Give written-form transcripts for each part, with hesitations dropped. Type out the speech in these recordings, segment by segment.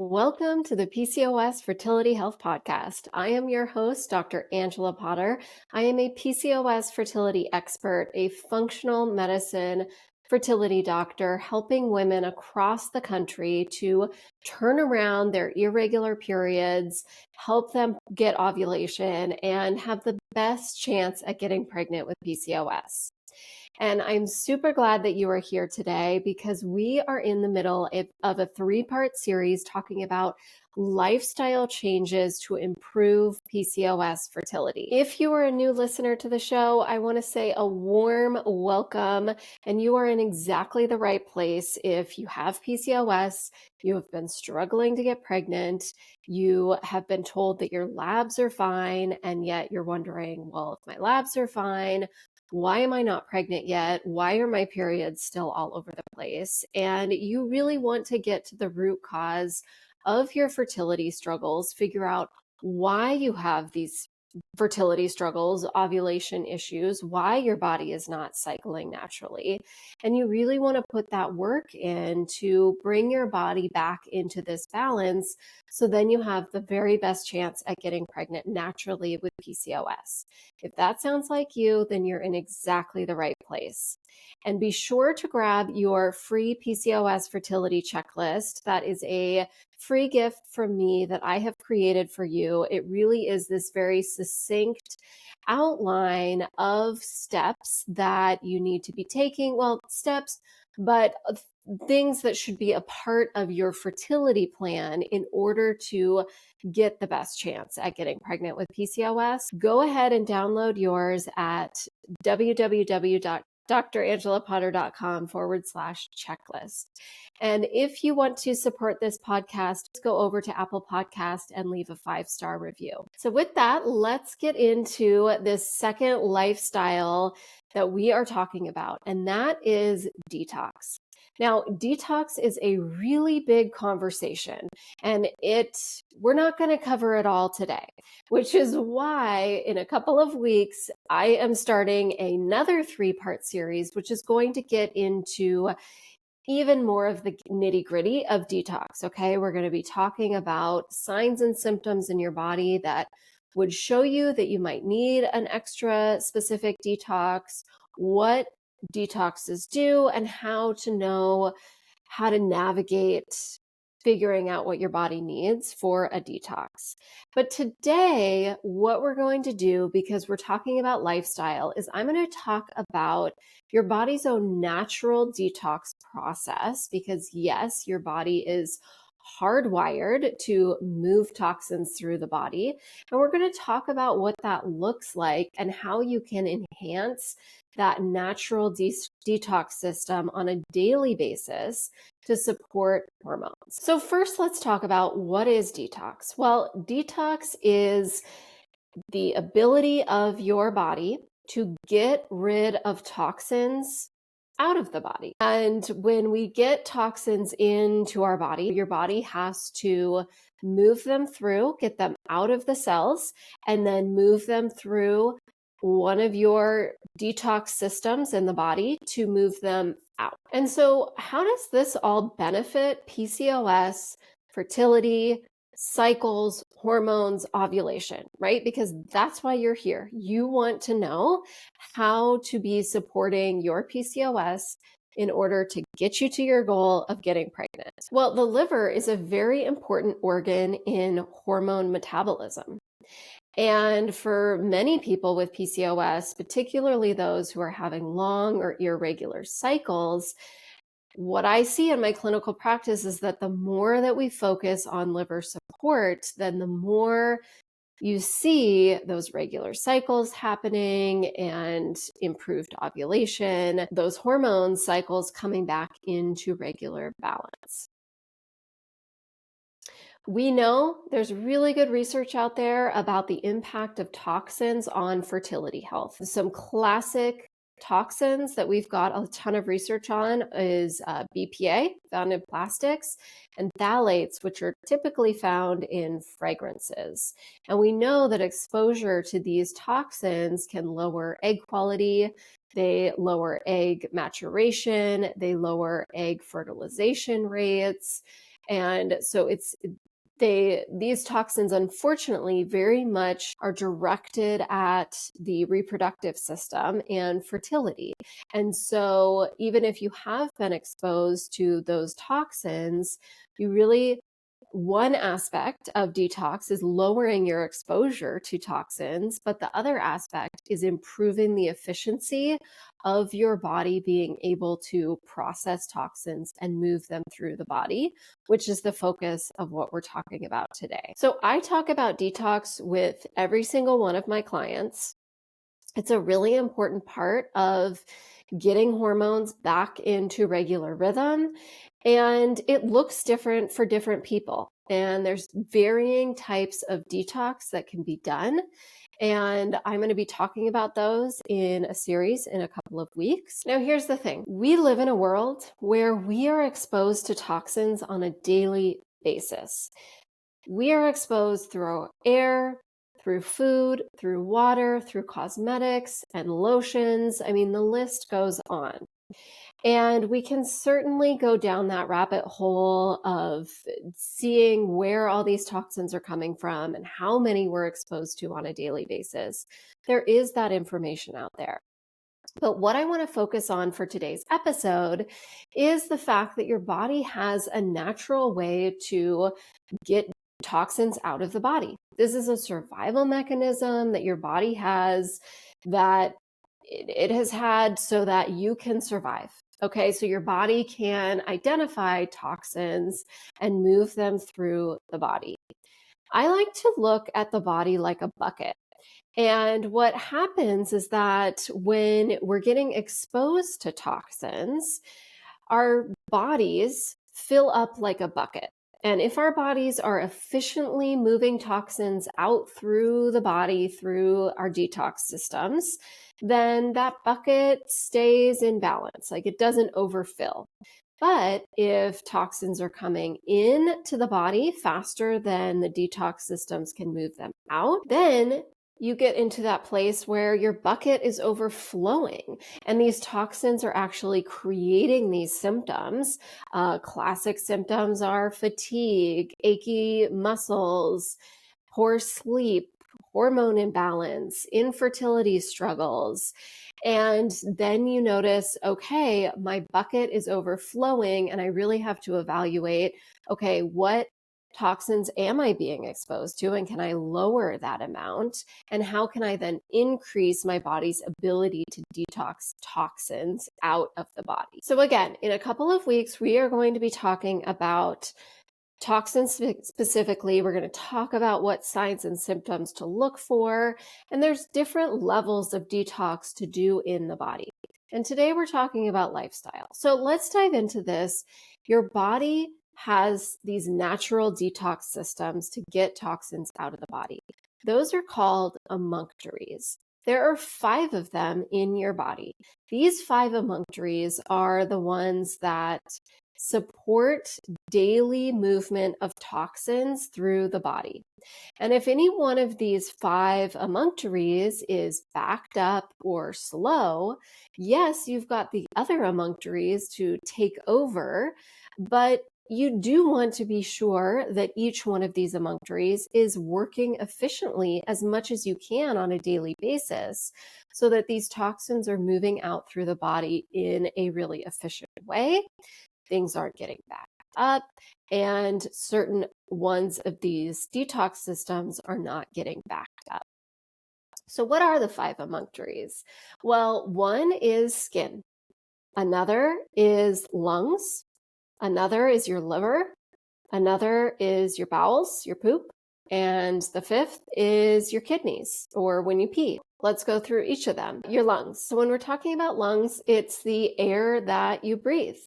Welcome to the PCOS Fertility Health Podcast. I am your host, Dr. Angela Potter. I am a PCOS fertility expert, a functional medicine fertility doctor, helping women across the country to turn around their irregular periods, help them get ovulation, and have the best chance at getting pregnant with PCOS. And I'm super glad that you are here today because we are in the middle of a three-part series talking about lifestyle changes to improve PCOS fertility. If you are a new listener to the show, I want to say a warm welcome, and you are in exactly the right place. If you have PCOS, you have been struggling to get pregnant, you have been told that your labs are fine, and yet you're wondering, well, if my labs are fine, why am I not pregnant yet? Why are my periods still all over the place? And you really want to get to the root cause of your fertility struggles, figure out why you have these fertility struggles, ovulation issues, why your body is not cycling naturally. And you really want to put that work in to bring your body back into this balance so then you have the very best chance at getting pregnant naturally with PCOS. If that sounds like you, then you're in exactly the right place. And be sure to grab your free PCOS fertility checklist. That is a free gift from me that I have created for you. It really is this very succinct outline of steps that you need to be taking. Well, steps, but things that should be a part of your fertility plan in order to get the best chance at getting pregnant with PCOS. Go ahead and download yours at www.drangelapotter.com/checklist. And if you want to support this podcast, just go over to Apple Podcast and leave a 5-star review. So with that, let's get into this second lifestyle that we are talking about, and that is detox. Now, detox is a really big conversation, and we're not going to cover it all today, which is why in a couple of weeks, I am starting another 3-part series, which is going to get into even more of the nitty-gritty of detox, okay? We're going to be talking about signs and symptoms in your body that would show you that you might need an extra specific detox, what detoxes do, and how to know how to navigate figuring out what your body needs for a detox. But today, what we're going to do, because we're talking about lifestyle, is I'm going to talk about your body's own natural detox process, because yes, your body is hardwired to move toxins through the body. And we're going to talk about what that looks like and how you can enhance that natural detox system on a daily basis to support hormones. So first, let's talk about what is detox. Well, detox is the ability of your body to get rid of toxins out of the body. And when we get toxins into our body, your body has to move them through, get them out of the cells, and then move them through one of your detox systems in the body to move them out. And so how does this all benefit PCOS, fertility, cycles, hormones, ovulation, right? Because that's why you're here. You want to know how to be supporting your PCOS in order to get you to your goal of getting pregnant. Well, the liver is a very important organ in hormone metabolism. And for many people with PCOS, particularly those who are having long or irregular cycles, what I see in my clinical practice is that the more that we focus on liver support, then the more you see those regular cycles happening and improved ovulation, those hormone cycles coming back into regular balance. We know there's really good research out there about the impact of toxins on fertility health. Some classic toxins that we've got a ton of research on is BPA, found in plastics, and phthalates, which are typically found in fragrances. And we know that exposure to these toxins can lower egg quality, they lower egg maturation, they lower egg fertilization rates. And so these toxins, unfortunately, very much are directed at the reproductive system and fertility. And so even if you have been exposed to those toxins, one aspect of detox is lowering your exposure to toxins, but the other aspect is improving the efficiency of your body being able to process toxins and move them through the body, which is the focus of what we're talking about today. So I talk about detox with every single one of my clients. It's a really important part of getting hormones back into regular rhythm. And it looks different for different people. And there's varying types of detox that can be done. And I'm going to be talking about those in a series in a couple of weeks. Now, here's the thing. We live in a world where we are exposed to toxins on a daily basis. We are exposed through our air, through food, through water, through cosmetics and lotions. I mean, the list goes on. And we can certainly go down that rabbit hole of seeing where all these toxins are coming from and how many we're exposed to on a daily basis. There is that information out there. But what I want to focus on for today's episode is the fact that your body has a natural way to get toxins out of the body. This is a survival mechanism that your body has, that it has had so that you can survive. Okay, so your body can identify toxins and move them through the body. I like to look at the body like a bucket. And what happens is that when we're getting exposed to toxins, our bodies fill up like a bucket. And if our bodies are efficiently moving toxins out through the body, through our detox systems, then that bucket stays in balance, like it doesn't overfill. But if toxins are coming into the body faster than the detox systems can move them out, then you get into that place where your bucket is overflowing and these toxins are actually creating these symptoms. Classic symptoms are fatigue, achy muscles, poor sleep, hormone imbalance, infertility struggles. And then you notice, okay, my bucket is overflowing and I really have to evaluate, okay, what toxins am I being exposed to and can I lower that amount? And how can I then increase my body's ability to detox toxins out of the body? So again, in a couple of weeks, we are going to be talking about toxins specifically. We're going to talk about what signs and symptoms to look for, and there's different levels of detox to do in the body. And today we're talking about lifestyle. So let's dive into this. Your body has these natural detox systems to get toxins out of the body. Those are called emunctories. There are 5 of them in your body. These 5 emunctories are the ones that support daily movement of toxins through the body. And if any one of these 5 emunctories is backed up or slow, yes, you've got the other emunctories to take over, but you do want to be sure that each one of these emunctories is working efficiently as much as you can on a daily basis so that these toxins are moving out through the body in a really efficient way. Things aren't getting backed up, and certain ones of these detox systems are not getting backed up. So what are the 5 emunctories? Well, one is skin. Another is lungs. Another is your liver. Another is your bowels, your poop. And the 5th is your kidneys, or when you pee. Let's go through each of them. Your lungs. So when we're talking about lungs, it's the air that you breathe,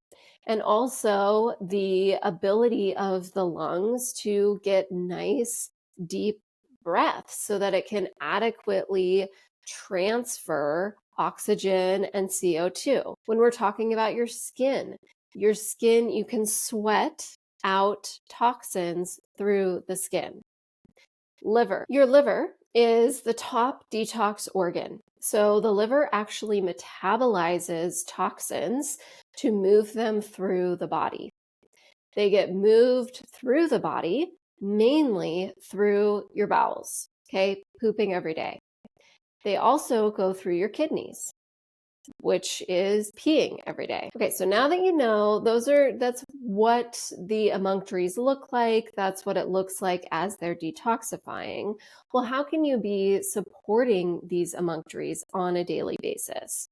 and also the ability of the lungs to get nice, deep breaths so that it can adequately transfer oxygen and CO2. When we're talking about your skin, you can sweat out toxins through the skin. Liver. Your liver is the top detox organ. So the liver actually metabolizes toxins to move them through the body. They get moved through the body, mainly through your bowels, okay? Pooping every day. They also go through your kidneys, which is peeing every day. Okay, so now that you know, that's what the emunctories look like. That's what it looks like as they're detoxifying. Well, how can you be supporting these emunctories on a daily basis?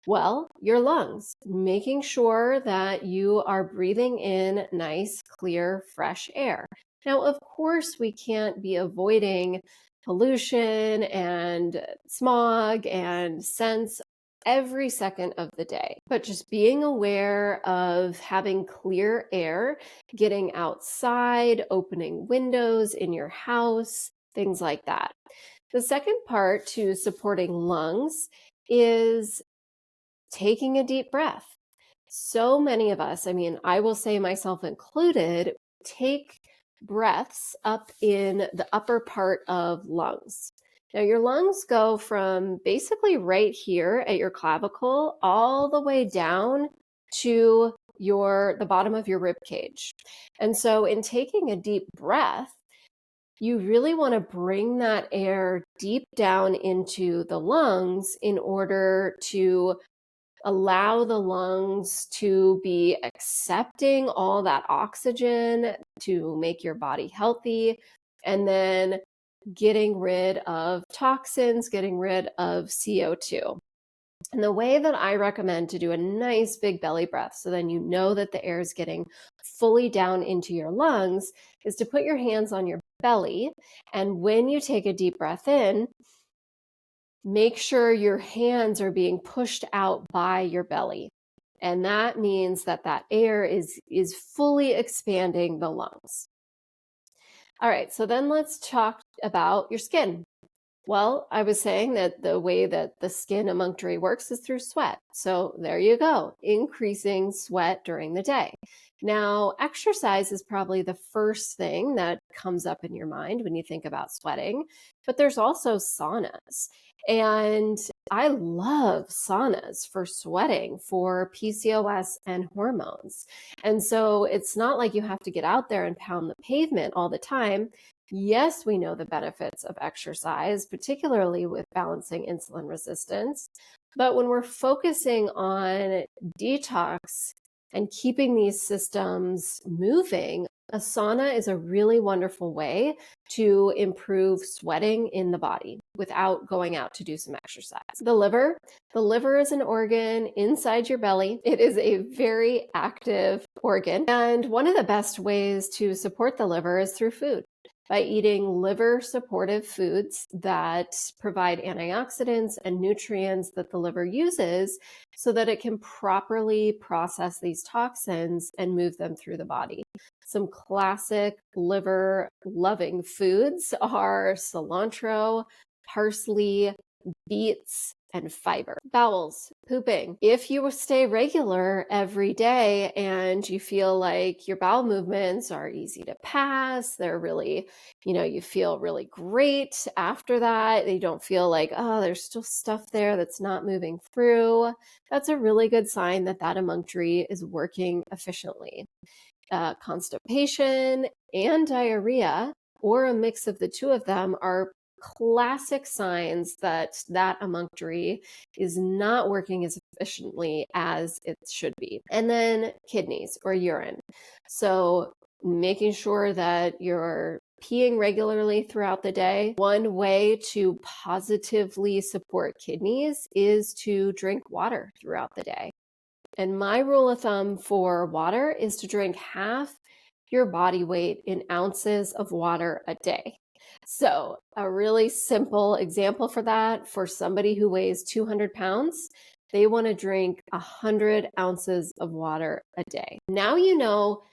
Well, your lungs, making sure that you are breathing in nice, clear, fresh air. Now, of course, we can't be avoiding pollution and smog and scents every second of the day, but just being aware of having clear air, getting outside, opening windows in your house, things like that. The second part to supporting lungs is taking a deep breath. So many of us, I mean, I will say myself included, take breaths up in the upper part of lungs. Now, your lungs go from basically right here at your clavicle all the way down to the bottom of your rib cage. And so in taking a deep breath, you really want to bring that air deep down into the lungs in order to allow the lungs to be accepting all that oxygen to make your body healthy, and then getting rid of toxins, getting rid of CO2. And the way that I recommend to do a nice big belly breath, so then you know that the air is getting fully down into your lungs, is to put your hands on your belly. And when you take a deep breath in, make sure your hands are being pushed out by your belly. And that means that that air is fully expanding the lungs. All right, so then let's talk about your skin. Well, I was saying that the way that the skin emunctory works is through sweat. So there you go, increasing sweat during the day. Now, exercise is probably the first thing that comes up in your mind when you think about sweating, but there's also saunas. And I love saunas for sweating, for PCOS and hormones. And so it's not like you have to get out there and pound the pavement all the time. Yes, we know the benefits of exercise, particularly with balancing insulin resistance. But when we're focusing on detox and keeping these systems moving, a sauna is a really wonderful way to improve sweating in the body without going out to do some exercise. The liver is an organ inside your belly. It is a very active organ. And one of the best ways to support the liver is through food, by eating liver supportive foods that provide antioxidants and nutrients that the liver uses so that it can properly process these toxins and move them through the body. Some classic liver loving foods are cilantro, parsley, beets, and fiber. Bowels, pooping. If you stay regular every day and you feel like your bowel movements are easy to pass, they're really, you feel really great after that. You don't feel like, oh, there's still stuff there that's not moving through. That's a really good sign that that emunctory is working efficiently. Constipation and diarrhea, or a mix of the two of them, are classic signs that that emunctory is not working as efficiently as it should be. And then kidneys or urine. So making sure that you're peeing regularly throughout the day. One way to positively support kidneys is to drink water throughout the day. And my rule of thumb for water is to drink half your body weight in ounces of water a day. So a really simple example for that, for somebody who weighs 200 pounds, they want to drink 100 ounces of water a day. Now you know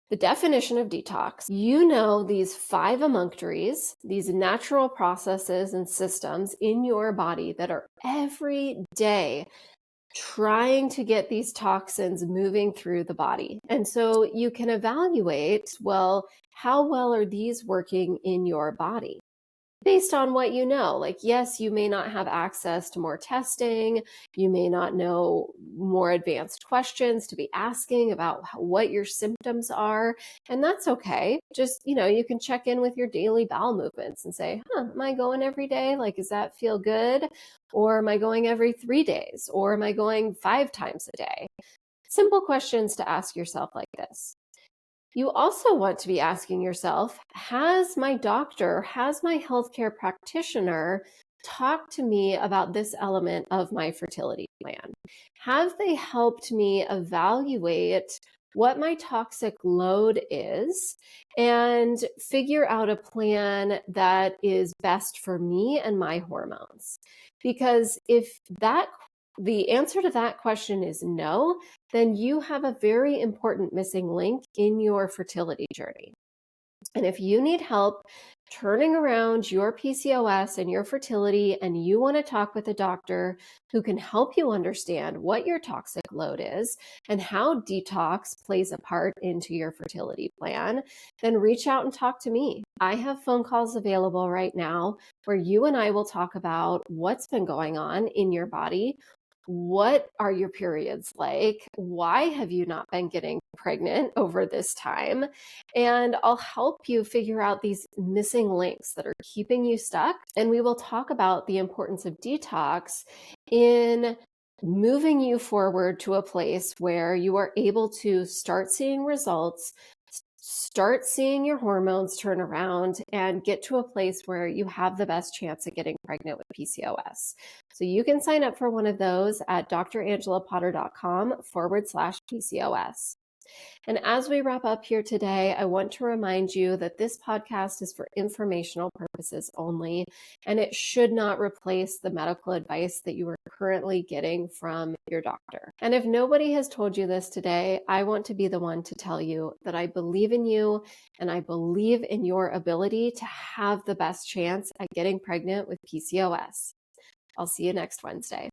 the definition of detox. You know these 5 emunctories, these natural processes and systems in your body that are every day trying to get these toxins moving through the body. And so you can evaluate, well, how well are these working in your body? based on what you know. Like, yes, you may not have access to more testing. You may not know more advanced questions to be asking about what your symptoms are. And that's okay. Just, you can check in with your daily bowel movements and say, am I going every day? Like, does that feel good? Or am I going every 3 days? Or am I going 5 times a day? Simple questions to ask yourself like this. You also want to be asking yourself, has my doctor, has my healthcare practitioner talked to me about this element of my fertility plan? Have they helped me evaluate what my toxic load is and figure out a plan that is best for me and my hormones? Because if the answer to that question is no, then you have a very important missing link in your fertility journey. And if you need help turning around your PCOS and your fertility, and you want to talk with a doctor who can help you understand what your toxic load is and how detox plays a part into your fertility plan, then reach out and talk to me. I have phone calls available right now where you and I will talk about what's been going on in your body. What are your periods like? Why have you not been getting pregnant over this time? And I'll help you figure out these missing links that are keeping you stuck. And we will talk about the importance of detox in moving you forward to a place where you are able to start seeing results, start seeing your hormones turn around, and get to a place where you have the best chance at getting pregnant with PCOS. So you can sign up for one of those at drangelapotter.com/PCOS. And as we wrap up here today, I want to remind you that this podcast is for informational purposes only, and it should not replace the medical advice that you are currently getting from your doctor. And if nobody has told you this today, I want to be the one to tell you that I believe in you and I believe in your ability to have the best chance at getting pregnant with PCOS. I'll see you next Wednesday.